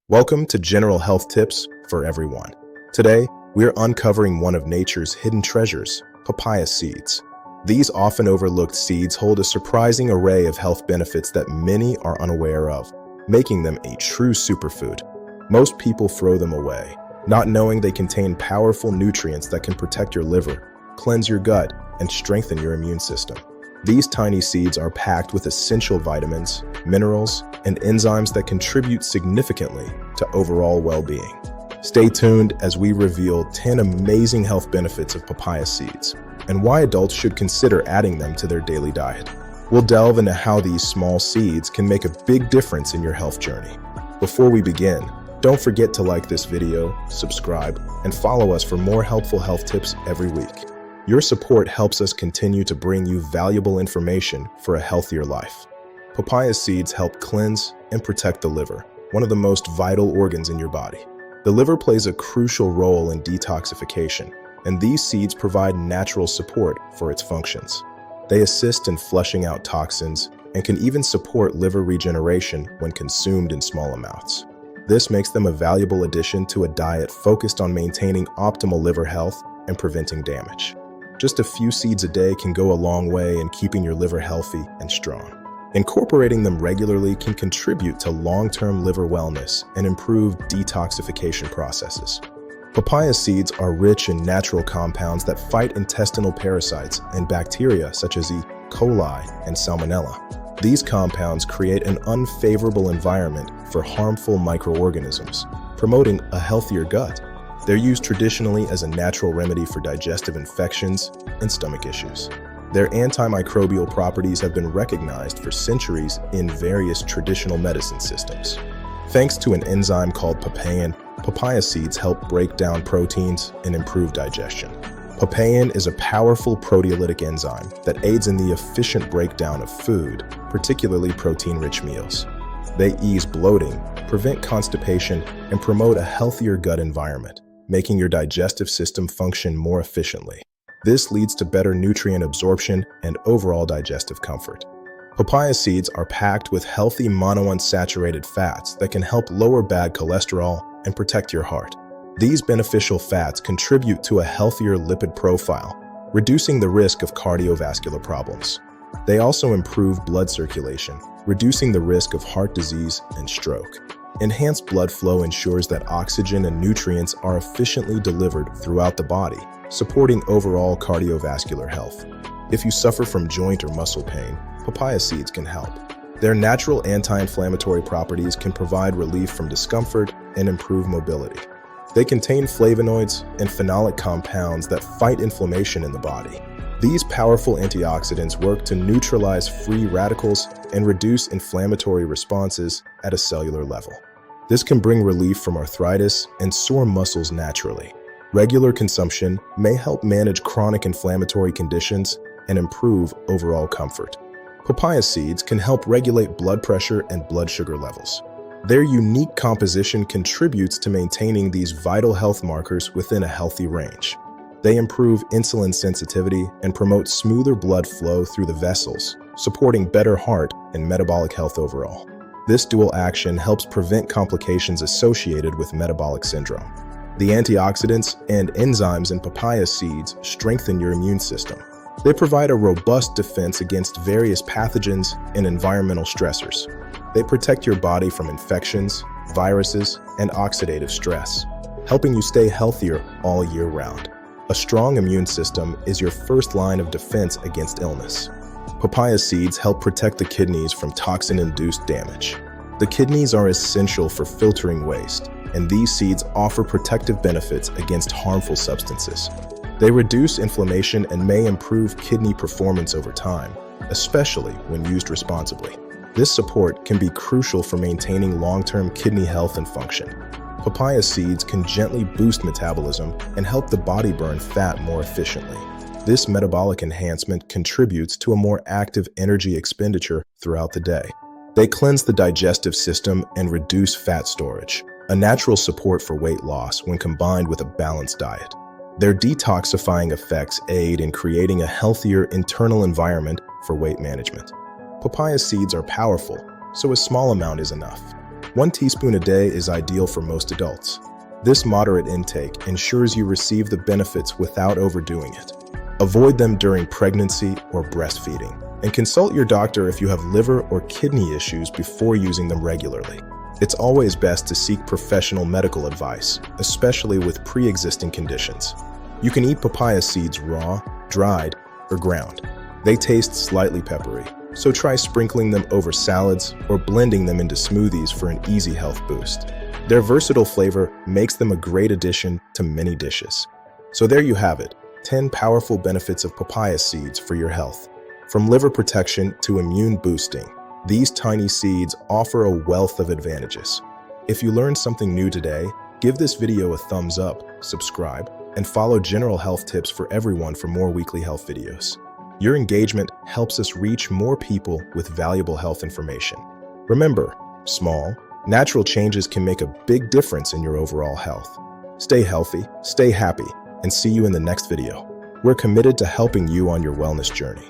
Welcome to General Health Tips for Everyone. Today, we're uncovering one of nature's hidden treasures, papaya seeds. These often overlooked seeds hold a surprising array of health benefits that many are unaware of, making them a true superfood. Most people throw them away, not knowing they contain powerful nutrients that can protect your liver, cleanse your gut, and strengthen your immune system. These tiny seeds are packed with essential vitamins, minerals, and enzymes that contribute significantly to overall well-being. Stay tuned as we reveal 10 amazing health benefits of papaya seeds and why adults should consider adding them to their daily diet. We'll delve into how these small seeds can make a big difference in your health journey. Before we begin, don't forget to like this video, subscribe, and follow us for more helpful health tips every week. Your support helps us continue to bring you valuable information for a healthier life. Papaya seeds help cleanse and protect the liver, one of the most vital organs in your body. The liver plays a crucial role in detoxification, and these seeds provide natural support for its functions. They assist in flushing out toxins and can even support liver regeneration when consumed in small amounts. This makes them a valuable addition to a diet focused on maintaining optimal liver health and preventing damage. Just a few seeds a day can go a long way in keeping your liver healthy and strong. Incorporating them regularly can contribute to long-term liver wellness and improve detoxification processes. Papaya seeds are rich in natural compounds that fight intestinal parasites and bacteria such as E. coli and Salmonella. These compounds create an unfavorable environment for harmful microorganisms, promoting a healthier gut. They're used traditionally as a natural remedy for digestive infections and stomach issues. Their antimicrobial properties have been recognized for centuries in various traditional medicine systems. Thanks to an enzyme called papain, papaya seeds help break down proteins and improve digestion. Papain is a powerful proteolytic enzyme that aids in the efficient breakdown of food, particularly protein-rich meals. They ease bloating, prevent constipation, and promote a healthier gut environment, making your digestive system function more efficiently. This leads to better nutrient absorption and overall digestive comfort. Papaya seeds are packed with healthy monounsaturated fats that can help lower bad cholesterol and protect your heart. These beneficial fats contribute to a healthier lipid profile, reducing the risk of cardiovascular problems. They also improve blood circulation, reducing the risk of heart disease and stroke. Enhanced blood flow ensures that oxygen and nutrients are efficiently delivered throughout the body, supporting overall cardiovascular health. If you suffer from joint or muscle pain, papaya seeds can help. Their natural anti-inflammatory properties can provide relief from discomfort and improve mobility. They contain flavonoids and phenolic compounds that fight inflammation in the body. These powerful antioxidants work to neutralize free radicals and reduce inflammatory responses at a cellular level. This can bring relief from arthritis and sore muscles naturally. Regular consumption may help manage chronic inflammatory conditions and improve overall comfort. Papaya seeds can help regulate blood pressure and blood sugar levels. Their unique composition contributes to maintaining these vital health markers within a healthy range. They improve insulin sensitivity and promote smoother blood flow through the vessels, supporting better heart and metabolic health overall. This dual action helps prevent complications associated with metabolic syndrome. The antioxidants and enzymes in papaya seeds strengthen your immune system. They provide a robust defense against various pathogens and environmental stressors. They protect your body from infections, viruses, and oxidative stress, helping you stay healthier all year round. A strong immune system is your first line of defense against illness. Papaya seeds help protect the kidneys from toxin-induced damage. The kidneys are essential for filtering waste, and these seeds offer protective benefits against harmful substances. They reduce inflammation and may improve kidney performance over time, especially when used responsibly. This support can be crucial for maintaining long-term kidney health and function. Papaya seeds can gently boost metabolism and help the body burn fat more efficiently. This metabolic enhancement contributes to a more active energy expenditure throughout the day. They cleanse the digestive system and reduce fat storage, a natural support for weight loss when combined with a balanced diet. Their detoxifying effects aid in creating a healthier internal environment for weight management. Papaya seeds are powerful, so a small amount is enough. 1 teaspoon a day is ideal for most adults. This moderate intake ensures you receive the benefits without overdoing it. Avoid them during pregnancy or breastfeeding, and consult your doctor if you have liver or kidney issues before using them regularly. It's always best to seek professional medical advice, especially with pre-existing conditions. You can eat papaya seeds raw, dried, or ground. They taste slightly peppery, so try sprinkling them over salads or blending them into smoothies for an easy health boost. Their versatile flavor makes them a great addition to many dishes. So there you have it, 10 powerful benefits of papaya seeds for your health. From liver protection to immune boosting, these tiny seeds offer a wealth of advantages. If you learned something new today, give this video a thumbs up, subscribe, and follow general health tips for everyone for more weekly health videos. Your engagement helps us reach more people with valuable health information. Remember, small, natural changes can make a big difference in your overall health. Stay healthy, stay happy, and see you in the next video. We're committed to helping you on your wellness journey.